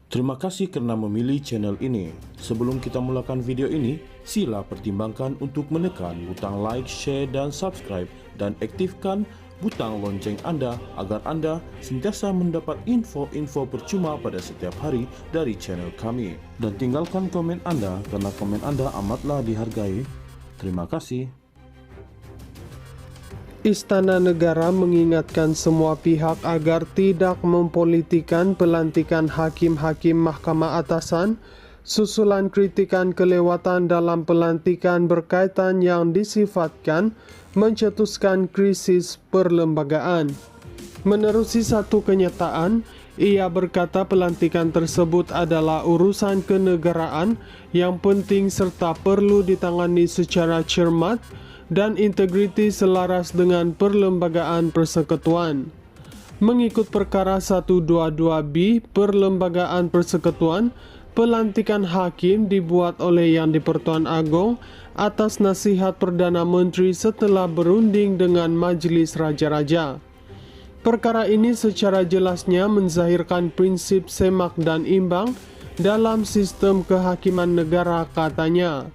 Terima kasih karena memilih channel ini. Sebelum kita mulakan video ini, sila pertimbangkan untuk menekan butang like, share, dan subscribe, dan aktifkan butang lonceng Anda agar Anda sentiasa mendapat info-info percuma pada setiap hari dari channel kami. Dan tinggalkan komen Anda karena komen Anda amatlah dihargai. Terima kasih. Istana Negara mengingatkan semua pihak agar tidak mempolitikan pelantikan hakim-hakim Mahkamah Atasan susulan kritikan kelewatan dalam pelantikan berkaitan yang disifatkan mencetuskan krisis perlembagaan. Menerusi satu kenyataan, ia berkata pelantikan tersebut adalah urusan kenegaraan yang penting serta perlu ditangani secara cermat dan integriti selaras dengan perlembagaan persekutuan. Mengikut perkara 122B Perlembagaan Persekutuan, pelantikan hakim dibuat oleh Yang di-Pertuan Agong atas nasihat Perdana Menteri setelah berunding dengan Majelis Raja-Raja. Perkara ini secara jelasnya menzahirkan prinsip semak dan imbang dalam sistem kehakiman negara, katanya.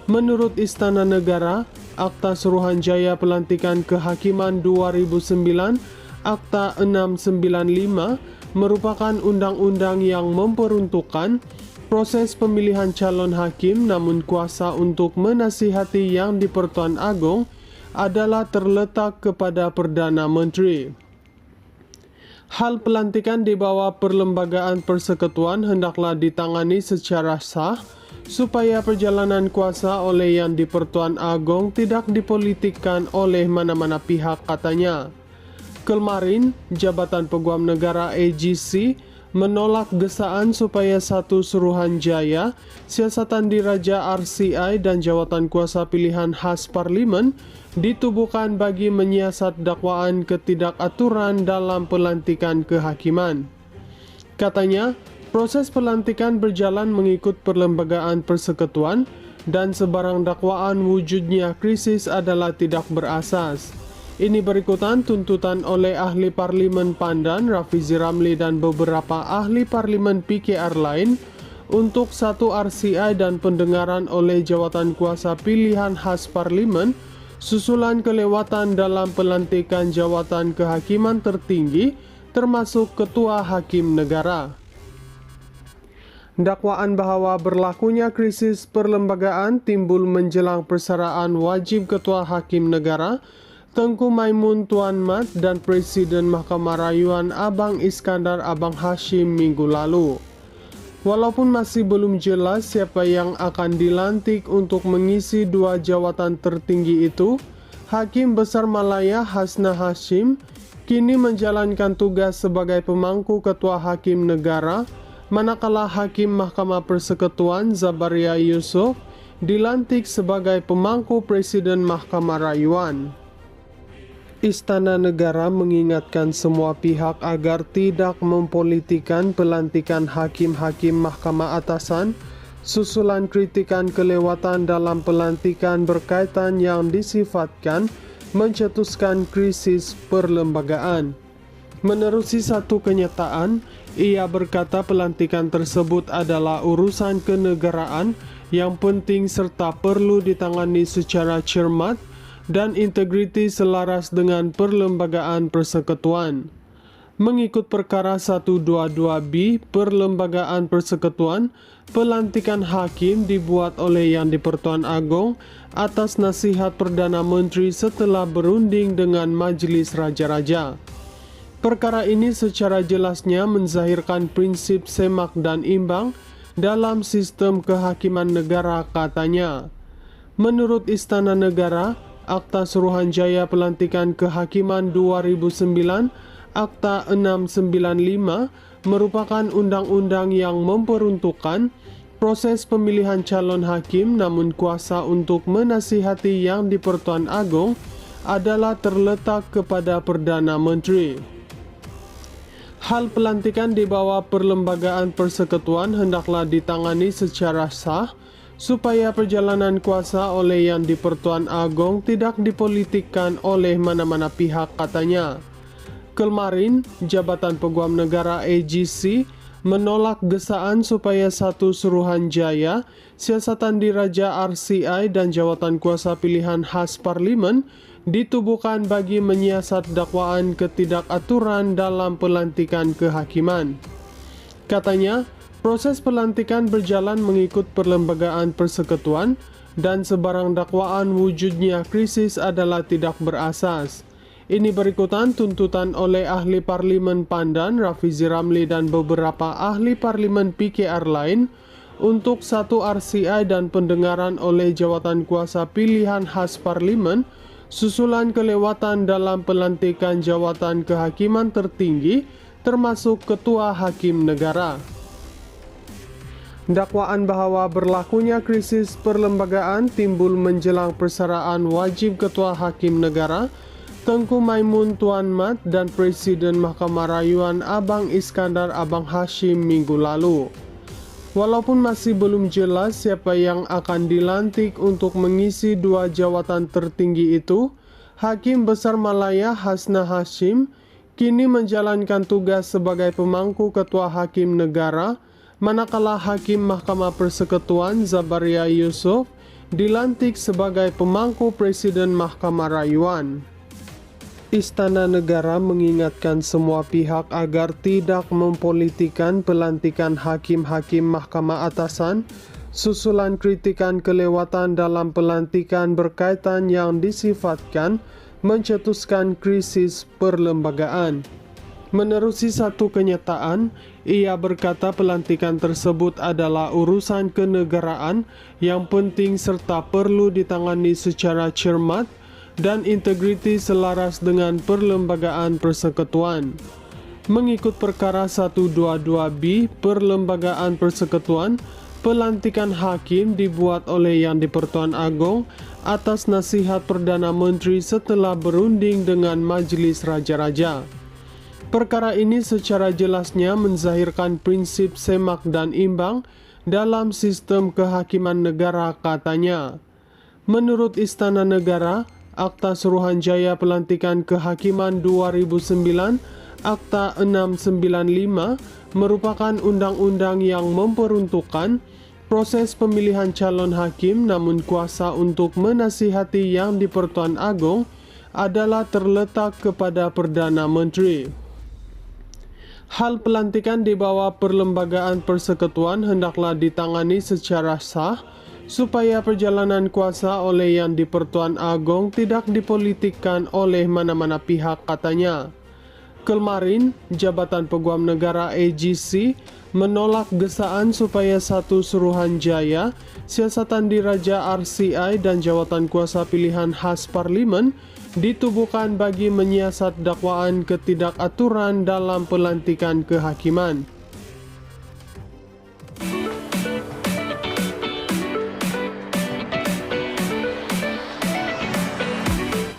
Menurut Istana Negara, Akta Suruhanjaya Pelantikan Kehakiman 2009 Akta 695 merupakan undang-undang yang memperuntukkan proses pemilihan calon hakim, namun kuasa untuk menasihati Yang di-Pertuan Agong adalah terletak kepada Perdana Menteri. Hal pelantikan di bawah Perlembagaan Persekutuan hendaklah ditangani secara sah supaya perjalanan kuasa oleh Yang di-Pertuan Agong tidak dipolitikkan oleh mana-mana pihak, katanya. Kemarin, Jabatan Peguam Negara AGC menolak gesaan supaya satu Suruhanjaya, Siasatan Diraja RCI dan jawatan kuasa pilihan khas Parlimen ditubuhkan bagi menyiasat dakwaan ketidakaturan dalam pelantikan kehakiman. Katanya, proses pelantikan berjalan mengikut Perlembagaan Persekutuan dan sebarang dakwaan wujudnya krisis adalah tidak berasas. Ini berikutan tuntutan oleh ahli Parlimen Pandan, Rafizi Ramli dan beberapa ahli Parlimen PKR lain untuk satu RCI dan pendengaran oleh jawatan kuasa pilihan khas Parlimen susulan kelewatan dalam pelantikan jawatan kehakiman tertinggi termasuk Ketua Hakim Negara. Dakwaan bahwa berlakunya krisis perlembagaan timbul menjelang persaraan wajib Ketua Hakim Negara Tengku Maimun Tuan Mat dan Presiden Mahkamah Rayuan Abang Iskandar Abang Hashim minggu lalu. Walaupun masih belum jelas siapa yang akan dilantik untuk mengisi dua jawatan tertinggi itu, Hakim Besar Malaya Hasna Hashim kini menjalankan tugas sebagai pemangku Ketua Hakim Negara, manakala Hakim Mahkamah Persekutuan Zabaria Yusuf dilantik sebagai pemangku Presiden Mahkamah Rayuan. Istana Negara mengingatkan semua pihak agar tidak mempolitikan pelantikan hakim-hakim Mahkamah Atasan susulan kritikan kelewatan dalam pelantikan berkaitan yang disifatkan mencetuskan krisis perlembagaan. Menerusi satu kenyataan, ia berkata pelantikan tersebut adalah urusan kenegaraan yang penting serta perlu ditangani secara cermat dan integriti selaras dengan perlembagaan persekutuan. Mengikut perkara 122B Perlembagaan Persekutuan, pelantikan hakim dibuat oleh Yang di-Pertuan Agong atas nasihat Perdana Menteri setelah berunding dengan Majelis Raja-Raja. Perkara ini secara jelasnya menzahirkan prinsip semak dan imbang dalam sistem kehakiman negara, katanya. Menurut Istana Negara, Akta Suruhanjaya Pelantikan Kehakiman 2009 Akta 695 merupakan undang-undang yang memperuntukkan proses pemilihan calon hakim, namun kuasa untuk menasihati Yang di-Pertuan Agong adalah terletak kepada Perdana Menteri. Hal pelantikan di bawah Perlembagaan Persekutuan hendaklah ditangani secara sah supaya perjalanan kuasa oleh Yang di-Pertuan Agong tidak dipolitikkan oleh mana-mana pihak, katanya. Kemarin, Jabatan Peguam Negara AGC menolak gesaan supaya satu Suruhanjaya, siasatan diraja RCI dan jawatan kuasa pilihan khas parlimen ditubuhkan bagi menyiasat dakwaan ketidakaturan dalam pelantikan kehakiman. Katanya, proses pelantikan berjalan mengikut perlembagaan persekutuan dan sebarang dakwaan wujudnya krisis adalah tidak berasas. Ini berikutan tuntutan oleh ahli parlimen Pandan, Rafizi Ramli dan beberapa ahli parlimen PKR lain untuk satu RCI dan pendengaran oleh jawatan kuasa pilihan khas parlimen susulan kelewatan dalam pelantikan jawatan kehakiman tertinggi termasuk ketua hakim negara. Dakwaan bahwa berlakunya krisis perlembagaan timbul menjelang persaraan wajib ketua hakim negara Tengku Maimun Tuan Mat dan Presiden Mahkamah Rayuan Abang Iskandar Abang Hashim minggu lalu. Walaupun masih belum jelas siapa yang akan dilantik untuk mengisi dua jawatan tertinggi itu, Hakim Besar Malaya Hasna Hashim kini menjalankan tugas sebagai pemangku Ketua Hakim Negara, manakala Hakim Mahkamah Persekutuan Zabaria Yusuf dilantik sebagai pemangku Presiden Mahkamah Rayuan. Istana Negara mengingatkan semua pihak agar tidak mempolitikan pelantikan hakim-hakim Mahkamah Atasan susulan kritikan kelewatan dalam pelantikan berkaitan yang disifatkan mencetuskan krisis perlembagaan. Menerusi satu kenyataan, ia berkata pelantikan tersebut adalah urusan kenegaraan yang penting serta perlu ditangani secara cermat dan integriti selaras dengan perlembagaan persekutuan. Mengikut perkara 122B Perlembagaan Persekutuan, pelantikan hakim dibuat oleh Yang di-Pertuan Agong atas nasihat Perdana Menteri setelah berunding dengan Majelis Raja-Raja. Perkara ini secara jelasnya menzahirkan prinsip semak dan imbang dalam sistem kehakiman negara, katanya. Menurut Istana Negara, Akta Suruhanjaya Pelantikan Kehakiman 2009 Akta 695 merupakan undang-undang yang memperuntukkan proses pemilihan calon hakim, namun kuasa untuk menasihati Yang di-Pertuan Agong adalah terletak kepada Perdana Menteri. Hal pelantikan di bawah perlembagaan persekutuan hendaklah ditangani secara sah supaya perjalanan kuasa oleh Yang di-Pertuan Agong tidak dipolitikkan oleh mana-mana pihak, katanya. Kemarin, Jabatan Peguam Negara AGC menolak gesaan supaya satu Suruhanjaya, siasatan diraja RCI dan jawatan kuasa pilihan khas parlimen ditubuhkan bagi menyiasat dakwaan ketidakaturan dalam pelantikan kehakiman.